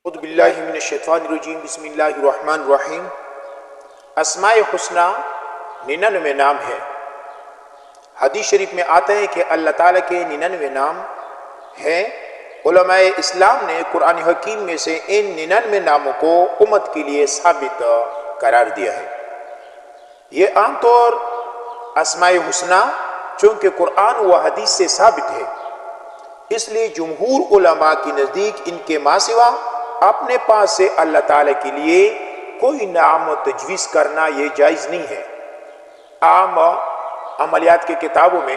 اعوذ باللہ من الشیطان الرجیم بسم اللہ الرحمن الرحیم۔ اسماء حسنی 99 نام ہے۔ حدیث شریف میں آتا ہے کہ اللہ تعالیٰ کے 99 نام ہیں۔ علماء اسلام نے قرآن حکیم میں سے ان 99 ناموں کو امت کے لیے ثابت قرار دیا ہے۔ یہ عام طور اسماء حسنی چونکہ قرآن و حدیث سے ثابت ہے، اس لیے جمہور علماء کے نزدیک ان کے ماں سوا اپنے پاس سے اللہ تعالیٰ کے لیے کوئی نام تجویز کرنا یہ جائز نہیں ہے۔ عام عملیات کے کتابوں میں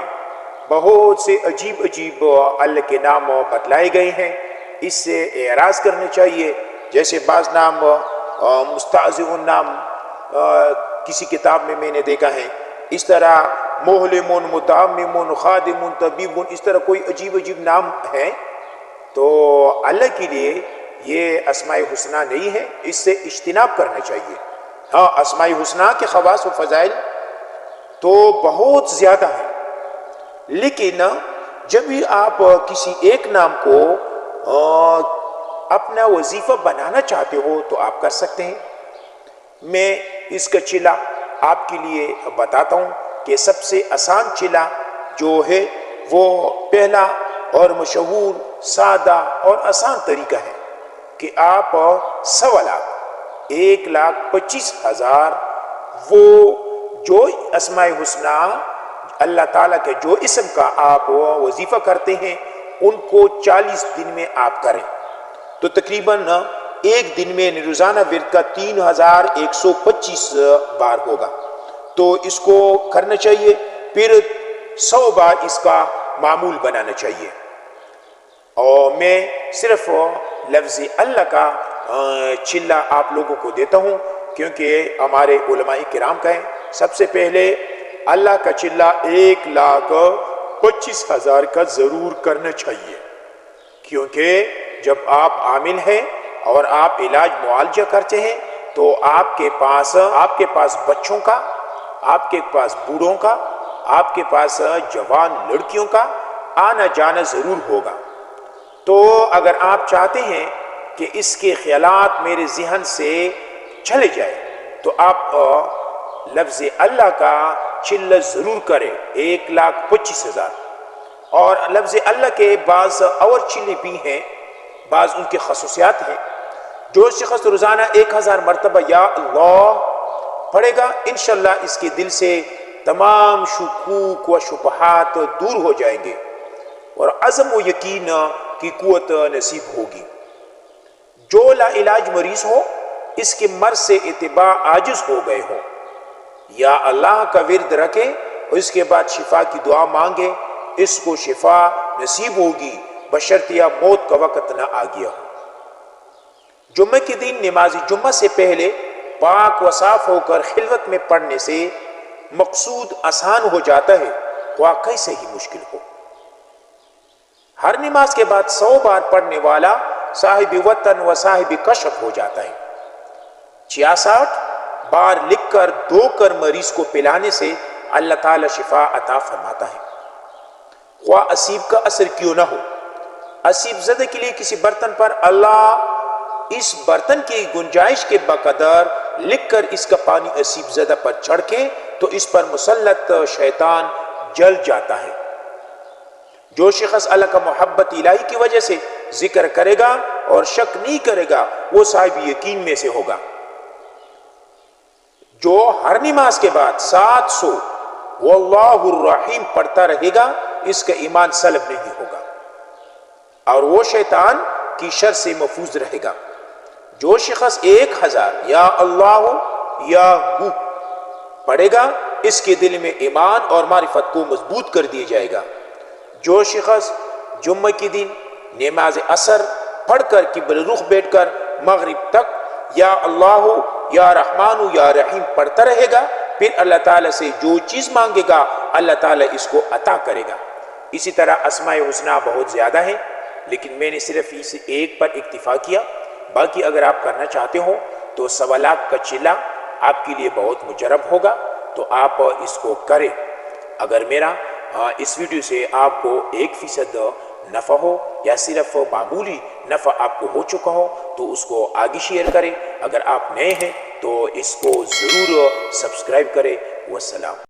بہت سے عجیب اللہ کے نام بتلائے گئے ہیں، اس سے اعراض کرنا چاہیے۔ جیسے بعض نام مستعذب نام کسی کتاب میں نے دیکھا ہے، اس طرح محلم، متعمم، خادم، طبیب، اس طرح کوئی عجیب نام ہیں۔ تو اللہ کے لیے یہ اسماء حسنی نہیں ہے، اس سے اجتناب کرنا چاہیے۔ ہاں، اسماء حسنی کے خواص و فضائل تو بہت زیادہ ہیں، لیکن جب بھی آپ کسی ایک نام کو اپنا وظیفہ بنانا چاہتے ہو تو آپ کر سکتے ہیں۔ میں اس کا چلا آپ کے لیے بتاتا ہوں کہ سب سے آسان چلا جو ہے وہ پہلا اور مشہور، سادہ اور آسان طریقہ ہے کہ آپ 1,25,000 وہ جو اسماء حسنی اللہ تعالیٰ کے جو اسم کا آپ وظیفہ کرتے ہیں ان کو 40 دن میں آپ کریں تو تقریباً ایک دن میں روزانہ ورد کا 3,125 بار ہوگا۔ تو اس کو کرنا چاہیے، پھر 100 بار اس کا معمول بنانا چاہیے۔ اور میں صرف لفظ اللہ کا چلا آپ لوگوں کو دیتا ہوں کیونکہ ہمارے علماء کرام کا ہے۔ سب سے پہلے اللہ کا چلا 1,25,000 کا ضرور کرنا چاہیے، کیونکہ جب آپ عامل ہیں اور آپ علاج معالجہ کرتے ہیں تو آپ کے پاس بچوں کا، آپ کے پاس بوڑھوں کا، آپ کے پاس جوان لڑکیوں کا آنا جانا ضرور ہوگا۔ تو اگر آپ چاہتے ہیں کہ اس کے خیالات میرے ذہن سے چلے جائے تو آپ لفظ اللہ کا چلہ ضرور کریں 1,25,000۔ اور لفظ اللہ کے بعض اور چلے بھی ہیں، بعض ان کے خصوصیات ہیں۔ جو شخص روزانہ 1,000 مرتبہ یا اللہ پڑھے گا انشاءاللہ اس کے دل سے تمام شکوک و شبہات دور ہو جائیں گے اور عزم و یقین کی قوت نصیب ہوگی۔ جو لا علاج مریض ہو، اس کے مرض سے اتباع عاجز ہو گئے ہو، یا اللہ کا ورد رکھے اور اس کے بعد شفا کی دعا مانگے، اس کو شفا نصیب ہوگی بشرطیہ موت کا وقت نہ آ گیا ہو۔ جمعہ کے دن نماز جمعہ سے پہلے پاک و صاف ہو کر خلوت میں پڑھنے سے مقصود آسان ہو جاتا ہے، واقعی سے ہی مشکل ہو۔ ہر نماز کے بعد 100 بار پڑھنے والا صاحب وطن و صاحب کشف ہو جاتا ہے۔ 66 بار لکھ کر دھو کر مریض کو پلانے سے اللہ تعالی شفا عطا فرماتا ہے، خواہ اسیب کا اثر کیوں نہ ہو۔ اسیب زدہ کے لیے کسی برتن پر اللہ اس برتن کی گنجائش کے بقدر لکھ کر اس کا پانی اسیب زدہ پر چھڑکے تو اس پر مسلط شیطان جل جاتا ہے۔ جو شخص اللہ کا محبت الہی کی وجہ سے ذکر کرے گا اور شک نہیں کرے گا وہ صاحب یقین میں سے ہوگا۔ جو ہر نماز کے بعد 700 واللہ الرحیم پڑھتا رہے گا اس کا ایمان سلب نہیں ہوگا اور وہ شیطان کی شر سے محفوظ رہے گا۔ جو شخص 1,000 یا اللہ یا ہو پڑھے گا اس کے دل میں ایمان اور معرفت کو مضبوط کر دیا جائے گا۔ جو شخص جمعہ کے دن نماز عصر پڑھ کر قبل رخ بیٹھ کر مغرب تک یا اللہ یا رحمان یا رحیم پڑھتا رہے گا پھر اللہ تعالیٰ سے جو چیز مانگے گا اللہ تعالیٰ اس کو عطا کرے گا۔ اسی طرح اسماء حسنی بہت زیادہ ہیں، لیکن میں نے صرف اس ایک پر اکتفا کیا۔ باقی اگر آپ کرنا چاہتے ہو تو 1,00,000 کا چلا آپ کے لیے بہت مجرب ہوگا، تو آپ اس کو کریں۔ اگر میرا اس ویڈیو سے آپ کو 1% نفع ہو یا صرف معمولی نفع آپ کو ہو چکا ہو تو اس کو آگے شیئر کریں. اگر آپ نئے ہیں تو اس کو ضرور سبسکرائب کریں. والسلام.